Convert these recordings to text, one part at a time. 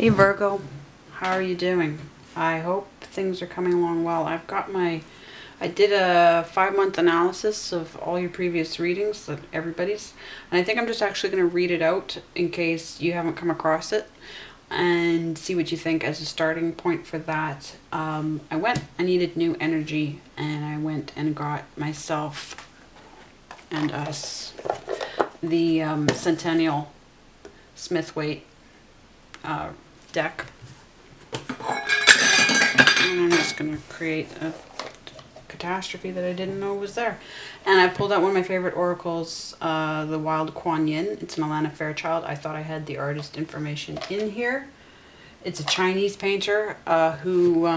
Hey Virgo, how are you doing? I hope things are coming along well. I did a 5-month analysis of all your previous readings, everybody's, and I think I'm just actually going to read it out in case you haven't come across it and see what you think as a starting point for that. I needed new energy, and I went and got myself and us the Centennial Smithwaite deck. And I'm just going to create a catastrophe that I didn't know was there. And I pulled out one of my favorite oracles, the Wild Kuan Yin. It's an Alana Fairchild. I thought I had the artist information in here. It's a Chinese painter who,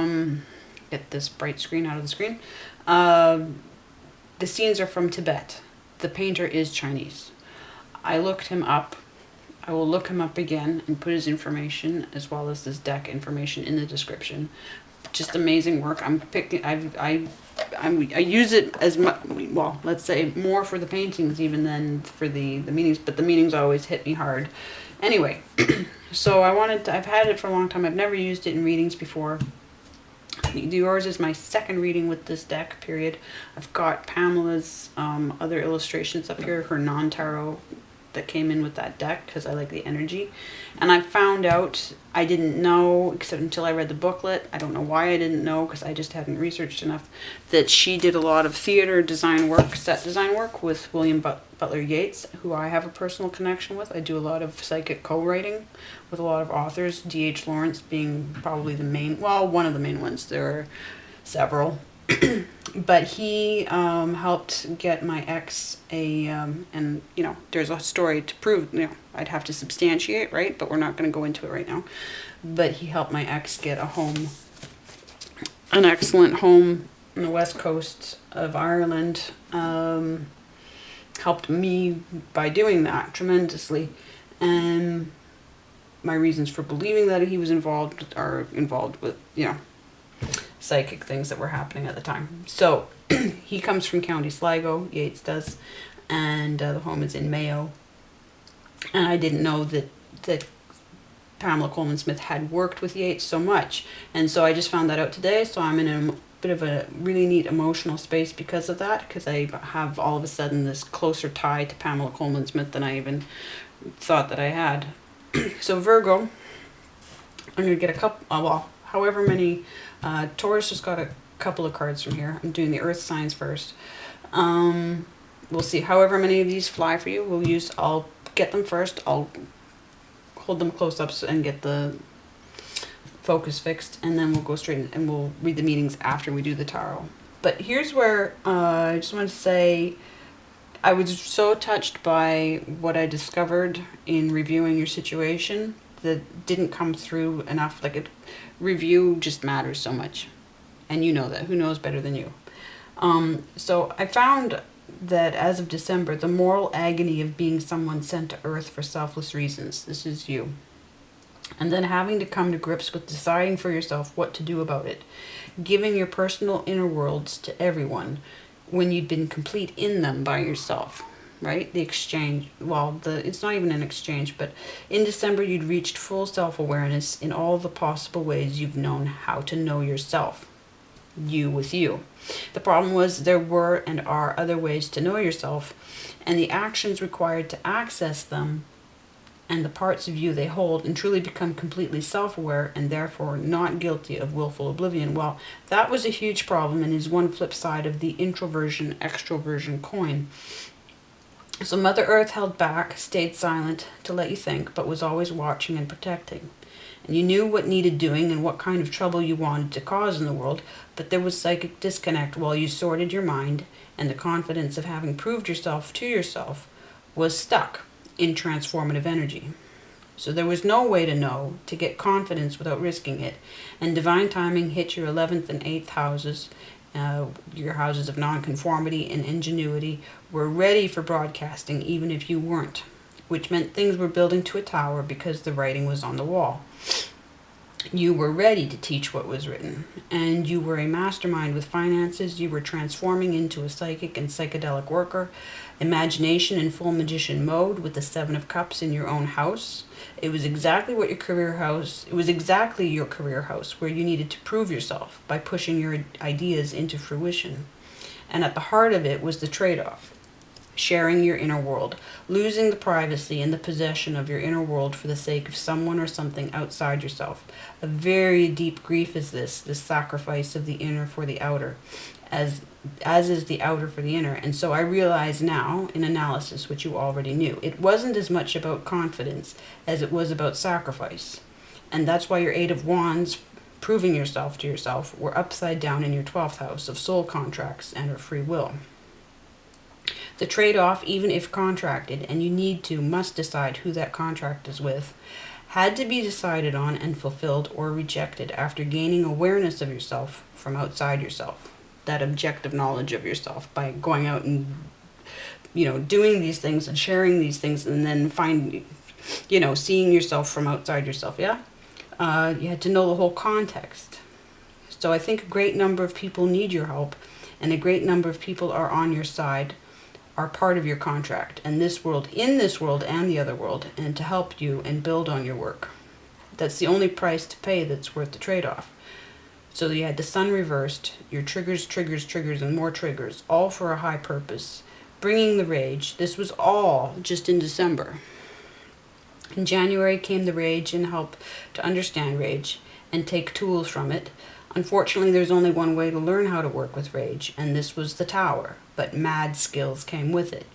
get this bright screen out of the screen. The scenes are from Tibet. The painter is Chinese. I looked him up. I will look him up again and put his information as well as this deck information in the description. Just amazing work. I use it as much, well, let's say more for the paintings even than for the meanings, but the meanings always hit me hard. Anyway, so I've had it for a long time. I've never used it in readings before. Yours is my second reading with this deck, period. I've got Pamela's other illustrations up here, her non-tarot that came in with that deck because I like the energy. And I found out, I didn't know except until I read the booklet. I don't know why I didn't know because I just hadn't researched enough, that she did a lot of theater design work, set design work with William Butler Yeats, who I have a personal connection with. I do a lot of psychic co-writing with a lot of authors, D.H. Lawrence being probably the main, well, one of the main ones. There are several. But he helped get my ex and you know, there's a story to prove, you know, I'd have to substantiate, right? But we're not going to go into it right now. But he helped my ex get a home, an excellent home on the west coast of Ireland. Helped me by doing that tremendously. And my reasons for believing that he was involved are involved with, you know, psychic things that were happening at the time. So he comes from County Sligo, Yeats does, and the home is in Mayo. And I didn't know that Pamela Coleman Smith had worked with Yeats so much, and so I just found that out today. So I'm in a bit of a really neat emotional space because of that, because I have all of a sudden this closer tie to Pamela Coleman Smith than I even thought that I had. So Virgo, I'm going to get a couple, well, however many. Taurus just got a couple of cards from here. I'm doing the earth signs first. We'll see however many of these fly for you. I'll get them first. I'll hold them close ups and get the focus fixed, and then we'll go straight in, and we'll read the meanings after we do the tarot. But here's where I just want to say I was so touched by what I discovered in reviewing your situation that didn't come through enough. Like, it review just matters so much, and you know that. Who knows better than you? So I found that as of December, the moral agony of being someone sent to earth for selfless reasons, this is you, and then having to come to grips with deciding for yourself what to do about it, giving your personal inner worlds to everyone when you'd been complete in them by yourself. Right? The exchange, well, it's not even an exchange, but in December you'd reached full self-awareness in all the possible ways you've known how to know yourself. You with you. The problem was there were and are other ways to know yourself, and the actions required to access them and the parts of you they hold and truly become completely self-aware and therefore not guilty of willful oblivion. Well, that was a huge problem and is one flip side of the introversion-extroversion coin. So Mother Earth held back, stayed silent to let you think, but was always watching and protecting. And you knew what needed doing and what kind of trouble you wanted to cause in the world, but there was psychic disconnect while you sorted your mind, and the confidence of having proved yourself to yourself was stuck in transformative energy. So there was no way to know, to get confidence without risking it, and divine timing hit your 11th and 8th houses. Your houses of nonconformity and ingenuity were ready for broadcasting even if you weren't, which meant things were building to a tower because the writing was on the wall. You were ready to teach what was written, and you were a mastermind with finances. You were transforming into a psychic and psychedelic worker, imagination in full magician mode with the Seven of Cups in your own house. It was exactly what your career house, it was exactly your career house where you needed to prove yourself by pushing your ideas into fruition. And at the heart of it was the trade-off. Sharing your inner world, losing the privacy and the possession of your inner world for the sake of someone or something outside yourself. A very deep grief is this sacrifice of the inner for the outer, as is the outer for the inner. And so I realize now, in analysis, which you already knew, it wasn't as much about confidence as it was about sacrifice. And that's why your Eight of Wands, proving yourself to yourself, were upside down in your 12th house of soul contracts and of free will. The trade-off, even if contracted, and you must decide who that contract is with, had to be decided on and fulfilled or rejected after gaining awareness of yourself from outside yourself. That objective knowledge of yourself by going out and, doing these things and sharing these things and then seeing yourself from outside yourself, yeah? You had to know the whole context. So I think a great number of people need your help, and a great number of people are on your side, are part of your contract in this world and the other world, and to help you and build on your work. That's the only price to pay that's worth the trade-off. So you had the sun reversed, your triggers, and more triggers, all for a high purpose, bringing the rage. This was all just in December. In January came the rage and help to understand rage and take tools from it. Unfortunately, there's only one way to learn how to work with rage, and this was the Tower, but mad skills came with it.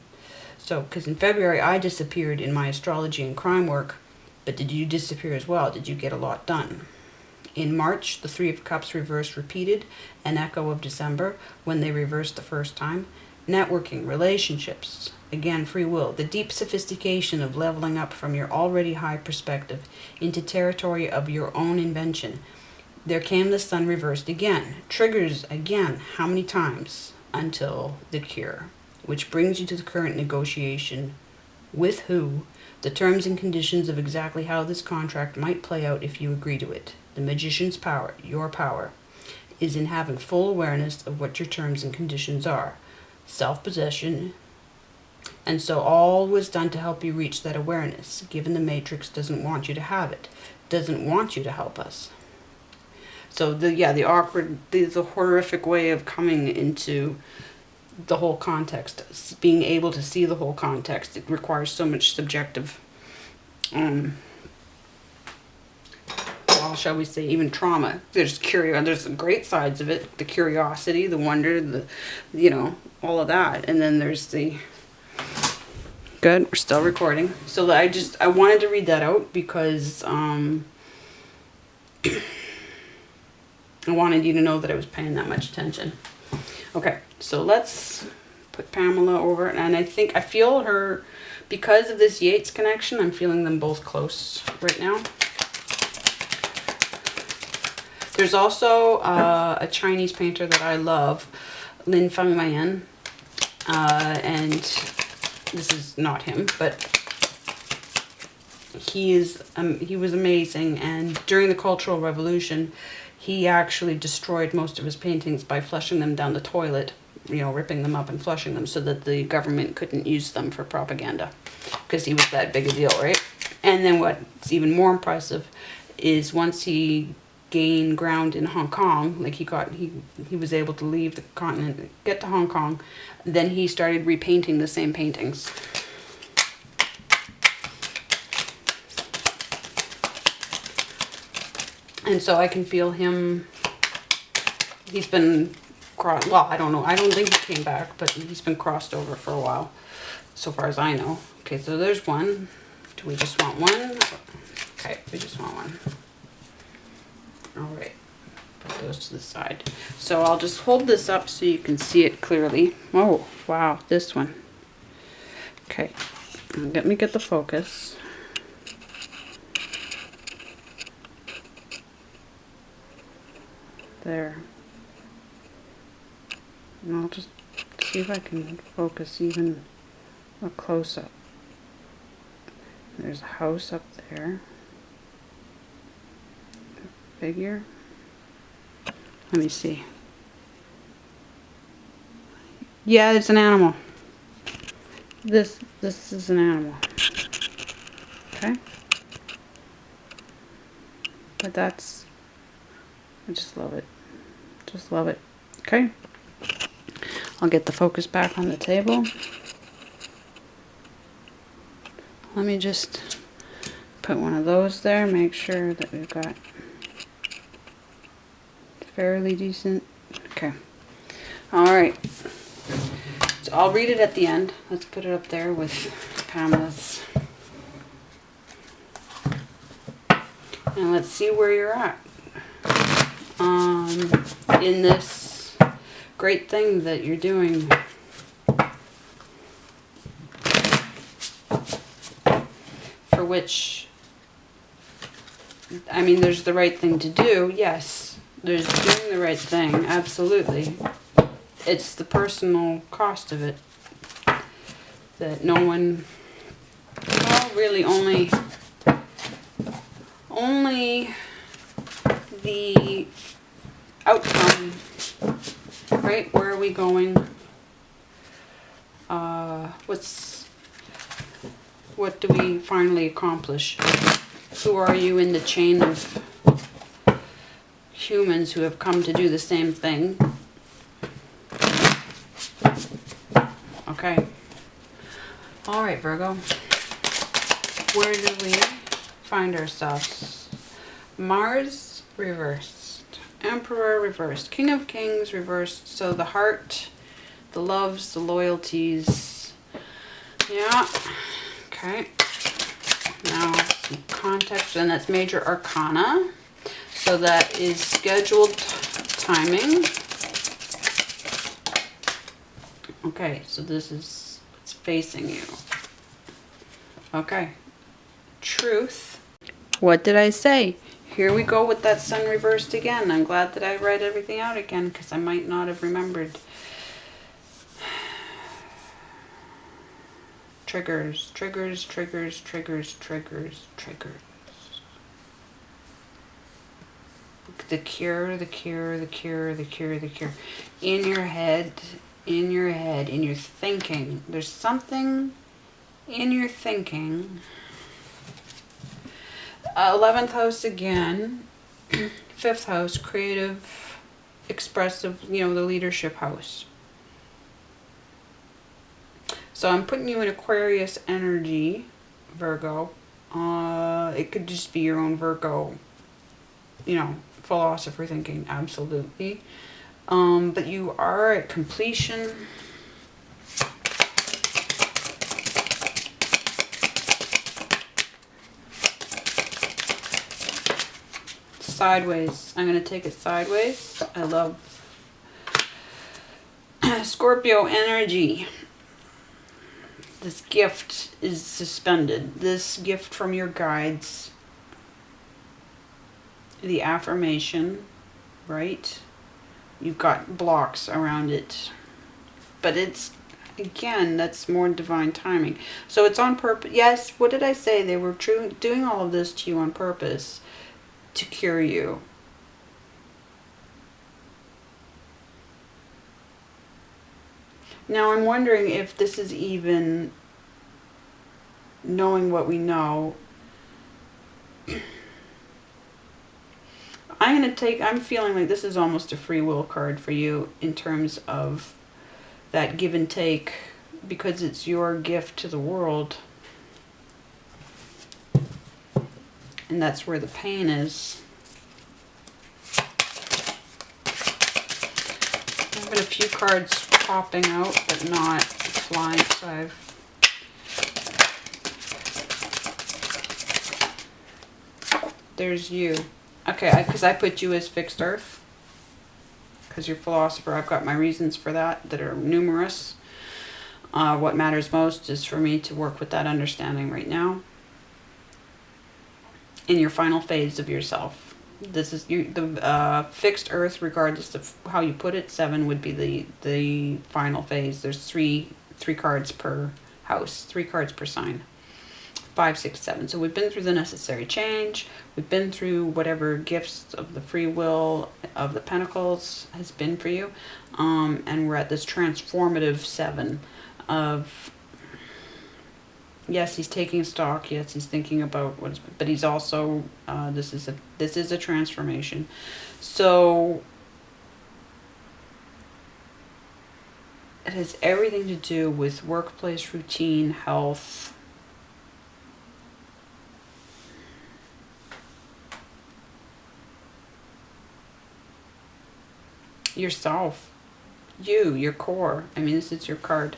So, because in February I disappeared in my astrology and crime work, but did you disappear as well? Did you get a lot done? In March, the Three of Cups reversed repeated, an echo of December, when they reversed the first time. Networking, relationships, again free will, the deep sophistication of leveling up from your already high perspective into territory of your own invention. There came the sun reversed again. Triggers again. How many times? Until the cure. Which brings you to the current negotiation. With who? The terms and conditions of exactly how this contract might play out if you agree to it. The magician's power, your power, is in having full awareness of what your terms and conditions are. Self-possession. And so all was done to help you reach that awareness, given the matrix doesn't want you to have it. Doesn't want you to help us. So the awkward, the horrific way of coming into the whole context, being able to see the whole context, it requires so much subjective, shall we say, even trauma. There's there's great sides of it, the curiosity, the wonder, all of that, and then there's the. Good, we're still recording. So I wanted to read that out because I wanted you to know that I was paying that much attention. Okay, so let's put Pamela over. And I feel her, because of this Yates connection, I'm feeling them both close right now. There's also a Chinese painter that I love, Lin Fengmian. And this is not him, but he was amazing. And during the Cultural Revolution, he actually destroyed most of his paintings by flushing them down the toilet, ripping them up and flushing them so that the government couldn't use them for propaganda, because he was that big a deal, right? And then what's even more impressive is once he gained ground in Hong Kong, like he was able to leave the continent, get to Hong Kong, then he started repainting the same paintings. And so I can feel him. He's been I don't know. I don't think he came back, but he's been crossed over for a while, so far as I know. Okay, so there's one. Do we just want one? Okay, we just want one. All right, put those to the side. So I'll just hold this up so you can see it clearly. Oh, wow, this one. Okay, let me get the focus. There. And I'll just see if I can focus even a close-up. There's a house up there. figure. Let me see. Yeah, it's an animal. This is an animal. Okay. But that's, I just love it. Just love it. Okay. I'll get the focus back on the table. Let me just put one of those there. Make sure that we've got fairly decent. Okay. Alright. So I'll read it at the end. Let's put it up there with Pamela's. And let's see where you're at. In this great thing that you're doing. For which, I mean, there's the right thing to do. Yes, there's doing the right thing. Absolutely. It's the personal cost of it that no one, well, really only the outcome, right? Where are we going? What do we finally accomplish? Who are you in the chain of humans who have come to do the same thing? Okay. All right, Virgo. Where do we find ourselves? Mars reversed. Emperor reversed. King of Kings reversed. So the heart, the loves, the loyalties. Yeah. Okay. Now some context, and that's major arcana. So that is scheduled timing. Okay, so this is, it's facing you. Okay. Truth. What did I say? Here we go with that sun reversed again. I'm glad that I read everything out again because I might not have remembered. Triggers, triggers, triggers, triggers, triggers, triggers. The cure, the cure, the cure, the cure, the cure. In your head, in your head, in your thinking. There's something in your thinking. 11th house again. 5th house, creative, expressive, you know, the leadership house. So I'm putting you in Aquarius energy, Virgo. It could just be your own Virgo, you know, philosopher thinking, absolutely. But you are at completion. Sideways. I'm going to take it sideways. I love Scorpio energy. This gift is suspended. This gift from your guides. The affirmation, right? You've got blocks around it. But it's, again, that's more divine timing. So it's on purpose. Yes, what did I say? They were doing all of this to you on purpose to cure you. Now I'm wondering if this is even knowing what we know. I'm feeling like this is almost a free will card for you in terms of that give and take, because it's your gift to the world. And that's where the pain is. I've got a few cards popping out, but not flying, so there's you. Okay, because I put you as fixed earth. Because you're philosopher, I've got my reasons for that are numerous. What matters most is for me to work with that understanding right now. In your final phase of yourself. This is the fixed earth, regardless of how you put it. 7 would be the final phase. There's three cards per house, 3 cards per sign. 5, 6, 7. So we've been through the necessary change. We've been through whatever gifts of the free will of the Pentacles has been for you. And we're at this transformative 7 of, yes, he's taking stock. Yes, he's thinking about what is, but he's also, this is a transformation. So it has everything to do with workplace routine, health, yourself, your core. I mean, this is your card.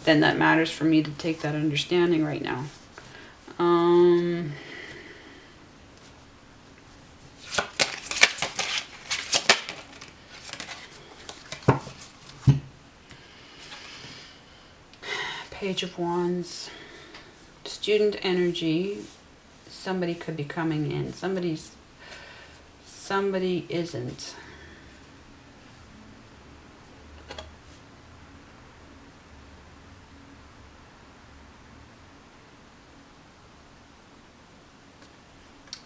Then that matters for me to take that understanding right now. Page of Wands, student energy. Somebody could be coming in. Somebody isn't.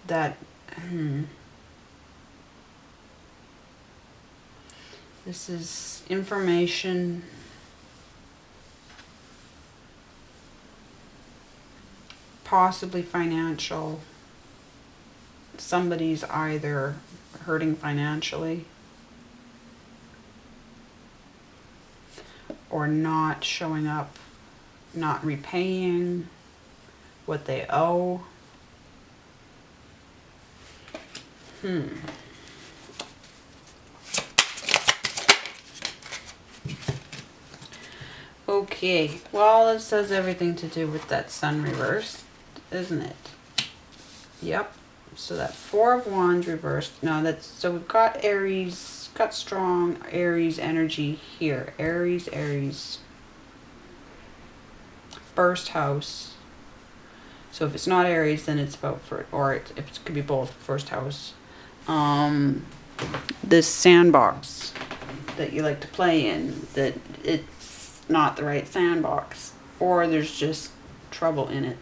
That, this is information. Possibly financial. Somebody's either hurting financially or not showing up, not repaying what they owe. Okay, well, this has everything to do with that sun reversed, isn't it? Yep. So that 4 of Wands reversed. Now that's, so we've got Aries, got strong Aries energy here. Aries. First house. So if it's not Aries, then it's about, if it could be both, first house. This sandbox that you like to play in, that it's not the right sandbox, or there's just trouble in it.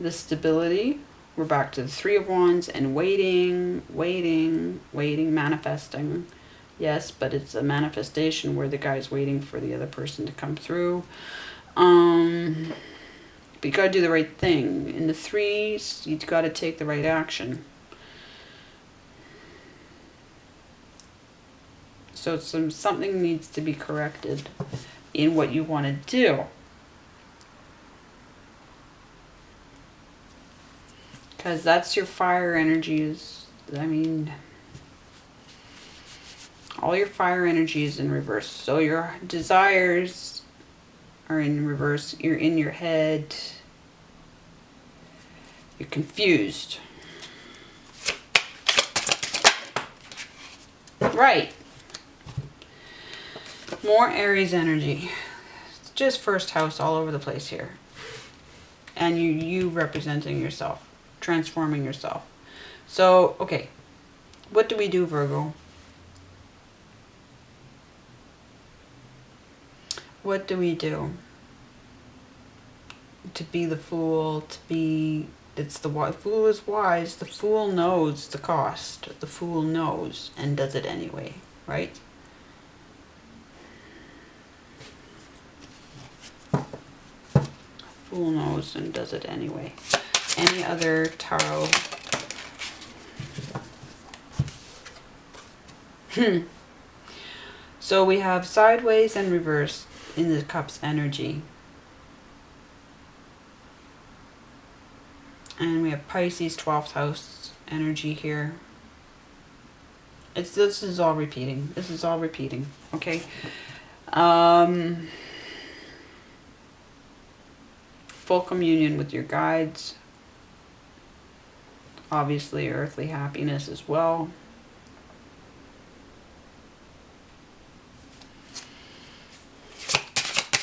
The stability, we're back to the 3 of Wands and waiting, manifesting. Yes, but it's a manifestation where the guy's waiting for the other person to come through. But you gotta do the right thing. In the 3s, you've got to take the right action. So something needs to be corrected in what you want to do. Because that's your fire energies. I mean, all your fire energy is in reverse. So your desires are in reverse. You're in your head. You're confused. Right. More Aries energy. It's just first house all over the place here. And you representing yourself. Transforming yourself. So, okay. What do we do, Virgo? What do we do? To be the fool, to be... It's the fool is wise. The fool knows the cost. The fool knows and does it anyway, right? Fool knows and does it anyway. Any other tarot? So we have sideways and reverse in the Cups energy. And we have Pisces 12th house energy here. This is all repeating. This is all repeating. Okay. Full communion with your guides. Obviously earthly happiness as well.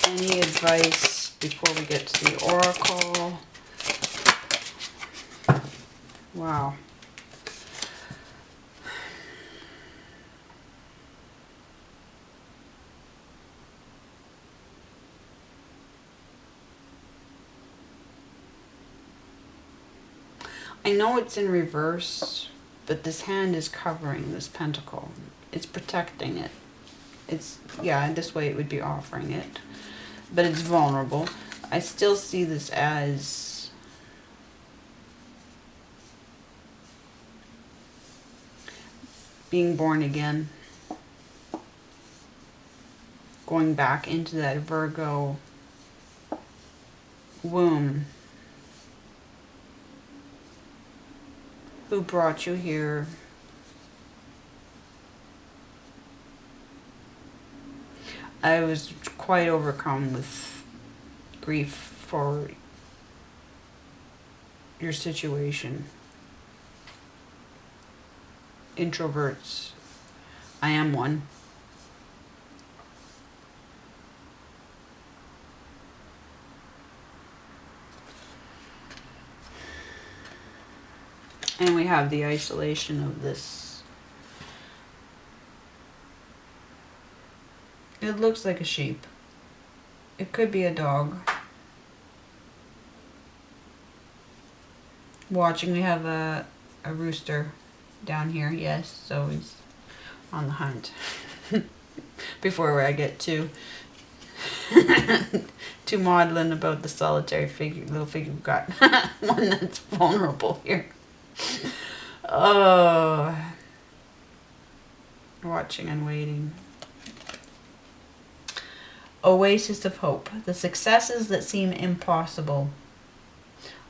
Any advice before we get to the oracle? Wow. I know it's in reverse, but this hand is covering this pentacle. It's protecting it. It's, yeah, this way it would be offering it. But it's vulnerable. I still see this as being born again. Going back into that Virgo womb. Who brought you here? I was quite overcome with grief for your situation. Introverts. I am one. And we have the isolation of this. It looks like a sheep. It could be a dog. Watching, we have a rooster down here, yes, so he's on the hunt. Before I get too maudlin about the solitary figure, little figure we've got. One that's vulnerable here. Oh, watching and waiting. Oasis of hope. The successes that seem impossible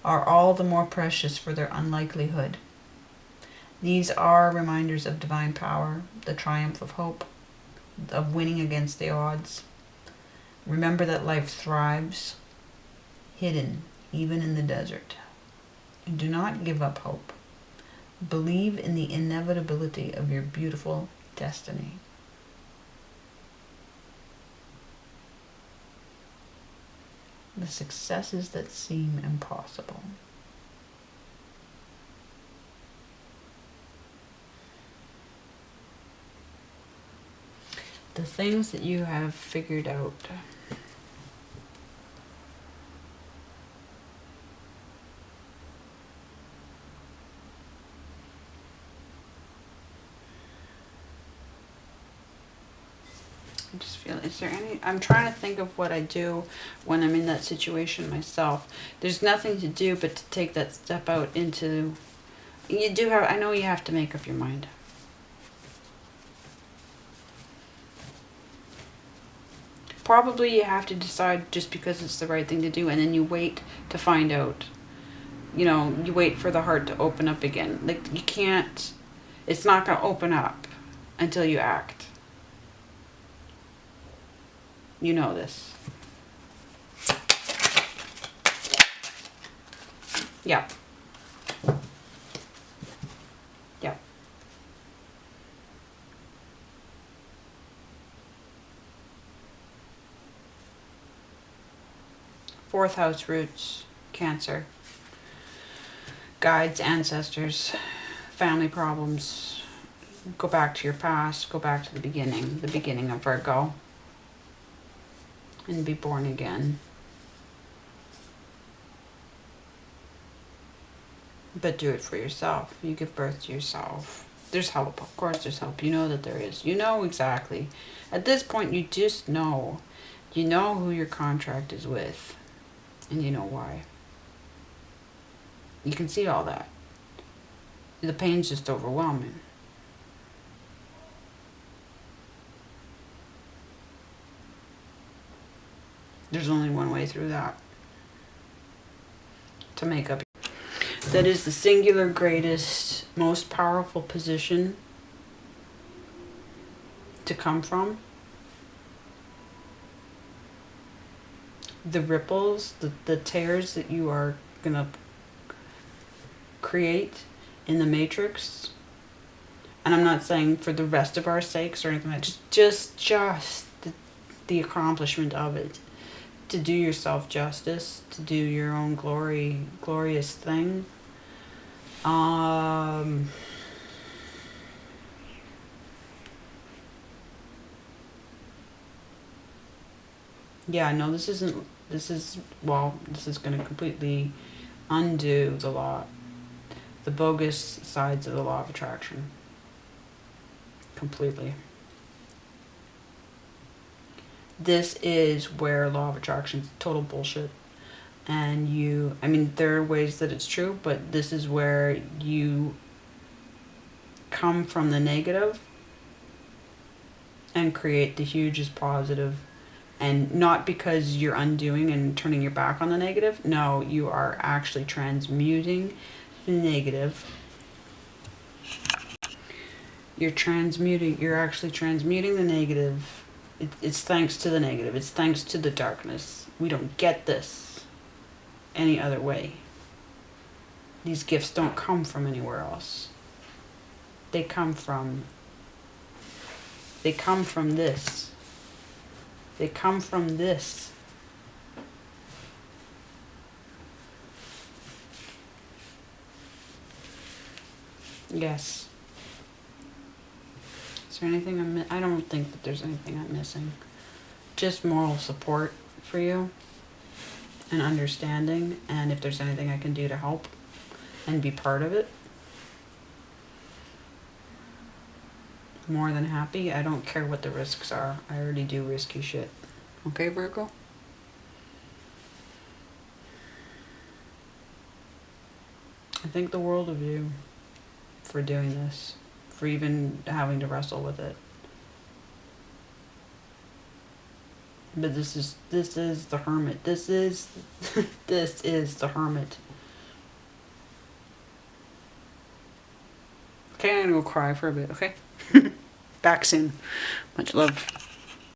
are all the more precious for their unlikelihood. These are reminders of divine power, the triumph of hope, of winning against the odds. Remember that life thrives, hidden even in the desert. And do not give up hope. Believe in the inevitability of your beautiful destiny. The successes that seem impossible. The things that you have figured out. I just feel, is there any, I'm trying to think of what I do when I'm in that situation myself. There's nothing to do but to take that step out into, you do have, I know you have to make up your mind. Probably you have to decide just because it's the right thing to do, and then you wait to find out. You know, you wait for the heart to open up again. Like, you can't, it's not going to open up until you act. You know this. Yeah. Yeah. Fourth house roots, Cancer. Guides, ancestors, family problems. Go back to your past, go back to the beginning of Virgo. And be born again. But do it for yourself. You give birth to yourself. There's help. Of course there's help. You know that there is. You know exactly. At this point, you just know. You know who your contract is with. And you know why. You can see all that. The pain's just overwhelming. There's only one way through that. To make up. That is the singular greatest, most powerful position to come from. The ripples, the tears that you are going to create in the matrix. And I'm not saying for the rest of our sakes or anything like that. Just the accomplishment of it. To do yourself justice, to do your own glorious thing. Yeah, no, this is going to completely undo the lot. the bogus sides of the law of attraction. Completely. This is where law of attraction is total bullshit. And I mean, there are ways that it's true, but this is where you come from the negative and create the hugest positive. And not because you're undoing and turning your back on the negative. No, you are actually transmuting the negative. You're actually transmuting the negative. It's thanks to the negative. It's thanks to the darkness. We don't get this any other way. These gifts don't come from anywhere else. They come from this. They come from this. Yes. Is there anything I don't think that there's anything I'm missing. Just moral support for you and understanding, and if there's anything I can do to help and be part of it, more than happy. I don't care what the risks are. I already do risky shit. Okay, Virgo? I think the world of you for doing this, for even having to wrestle with it. But this is the Hermit. This is the Hermit. Okay, I'm gonna go cry for a bit, okay? Back soon. Much love.